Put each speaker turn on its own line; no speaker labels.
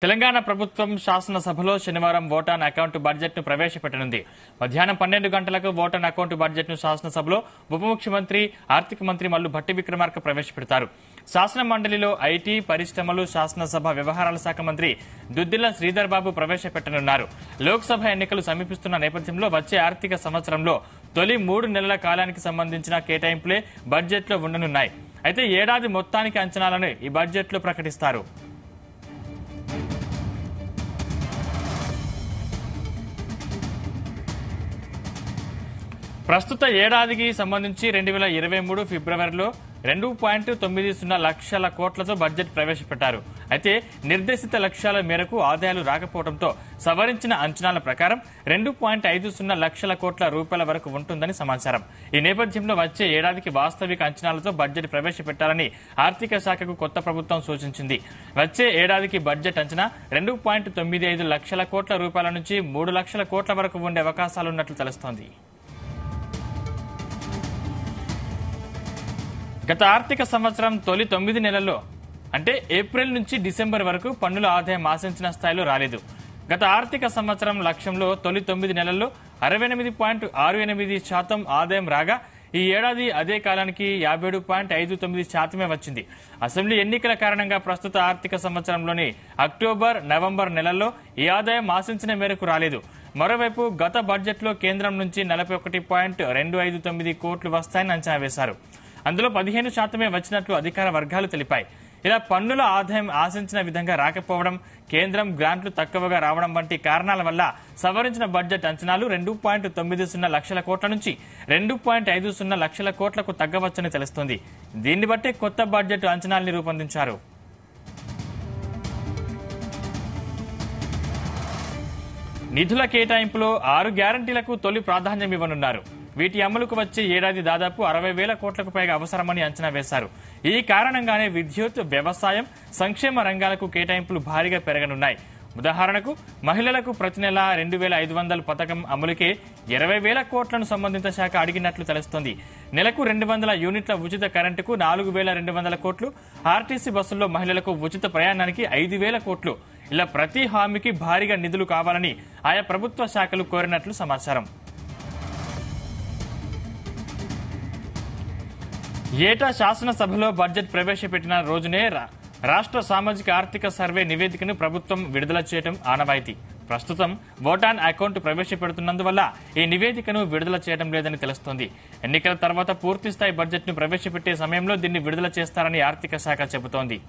తెలంగాణ ప్రభుత్వం శాసనసభలో శనివారం ఓటాన్ అకౌంట్ బడ్జెట్ ను ప్రవేశపెట్టనుంది. మధ్యాహ్నం 12 గంటలకు ఓటాన్ అకౌంట్ బడ్జెట్ ను శాసనసభలో ఉప ముఖ్యమంత్రి ఆర్థిక మంత్రి మల్లు భట్టి విక్రమార్క ప్రవేశపెడతారు. శాసన మండలిలో ఐటీ, పరిశ్రమలు, శాసనసభ వ్యవహారాల శాఖ మంత్రి దుద్దిళ్ల శ్రీధర్ బాబు ప్రవేశపెట్టనున్నారు. లోక్సభ ఎన్నికలు సమీపిస్తున్న నేపథ్యంలో వచ్చే ఆర్థిక సంవత్సరంలో తొలి 3 నెలల కాలానికి సంబంధించిన కేటాయింపులే బడ్జెట్ లో ఉండనున్నాయి. అయితే ఏడాది మొత్తానికి అంచనాలను ఈ బడ్జెట్ లో ప్రకటిస్తారు. ప్రస్తుత ఏడాదికి సంబంధించి 2023 ఫిబ్రవరిలో 2.90 లక్షల కోట్లతో బడ్జెట్ ప్రవేశపెట్టారు. అయితే నిర్దేశిత లక్ష్యాల మేరకు ఆదాయాలు రాకపోవడంతో సవరించిన అంచనాల ప్రకారం 2.50 లక్షల కోట్ల రూపాయల వరకు ఉంటుందని సమాచారం. ఈ నేపథ్యంలో వచ్చే ఏడాదికి వాస్తవిక అంచనాలతో బడ్జెట్ ప్రవేశపెట్టాలని ఆర్థిక శాఖకు కొత్త ప్రభుత్వం సూచించింది. వచ్చే ఏడాదికి బడ్జెట్ అంచనా 2.95 లక్షల కోట్ల రూపాయల నుంచి 3 లక్షల కోట్ల వరకు ఉండే అవకాశాలున్నట్లు తెలుస్తోంది. గత ఆర్థిక సంవత్సరం తొలి 9 నెలల్లో అంటే ఏప్రిల్ నుంచి డిసెంబర్ వరకు పన్నుల ఆదాయం ఆశించిన స్థాయిలో రాలేదు. గత ఆర్థిక సంవత్సరం లక్ష్యంలో తొలి 9 నెలల్లో 68.68% ఆదాయం రాగా ఈ ఏడాది అదే కాలానికి 57.59% వచ్చింది. అసెంబ్లీ ఎన్నికల కారణంగా ప్రస్తుత ఆర్థిక సంవత్సరంలోని అక్టోబర్, నవంబర్ నెలల్లో ఈ ఆదాయం ఆశించిన మేరకు రాలేదు. మరోవైపు గత బడ్జెట్లో కేంద్రం నుంచి 41.259 కోట్లు వస్తాయని అంచనా వేశారు. అందులో 15% వచ్చినట్లు అధికార వర్గాలు తెలిపాయి. ఇలా పన్నుల ఆదాయం ఆశించిన విధంగా రాకపోవడం, కేంద్రం గ్రాంట్లు తక్కువగా రావడం వంటి కారణాల వల్ల సవరించిన బడ్జెట్ అంచనాలు 2.90 లక్షల కోట్ల నుంచి 2.50 లక్షల కోట్లకు తగ్గవచ్చని తెలుస్తోంది. దీన్ని బట్టే కొత్త బడ్జెట్ అంచనాల్ని రూపొందించారు. నిధుల కేటాయింపులో 6 గ్యారంటీలకు తొలి ప్రాధాన్యం ఇవ్వనున్నారు. వీటి అమలుకు వచ్చే ఏడాది దాదాపు 60,000 కోట్లకు పైగా అవసరమని అంచనా వేశారు. ఈ కారణంగానే విద్యుత్, వ్యవసాయం, సంక్షేమ రంగాలకు కేటాయింపులు భారీగా పెరగనున్నాయి. ఉదాహరణకు మహిళలకు ప్రతి నెల 2,500 పథకం అమలుకే 20,000 కోట్లను సంబంధిత శాఖ అడిగినట్లు తెలుస్తోంది. నెలకు 200 యూనిట్ల ఉచిత కరెంటుకు 4,200 కోట్లు, ఆర్టీసీ బస్సుల్లో మహిళలకు ఉచిత ప్రయాణానికి 5,000 కోట్లు. ఇలా ప్రతి హామీకి భారీగా నిధులు కావాలని ఆయా ప్రభుత్వ శాఖలు కోరినట్లు సమాచారం. ఏటా శాసనసభలో బడ్జెట్ ప్రవేశపెట్టిన రోజునే రాష్ట్ర సామాజిక ఆర్థిక సర్వే నివేదికను ప్రభుత్వం విడుదల చేయడం ఆనవాయితీ. ప్రస్తుతం ఓటాన్ అకౌంట్ ప్రవేశపెడుతున్నందువల్ల ఈ నివేదికను విడుదల చేయడం లేదని తెలుస్తోంది. ఎన్నికల తర్వాత పూర్తిస్థాయి బడ్జెట్ ను ప్రవేశపెట్టే సమయంలో దీన్ని విడుదల చేస్తారని ఆర్థిక శాఖ చెబుతోంది.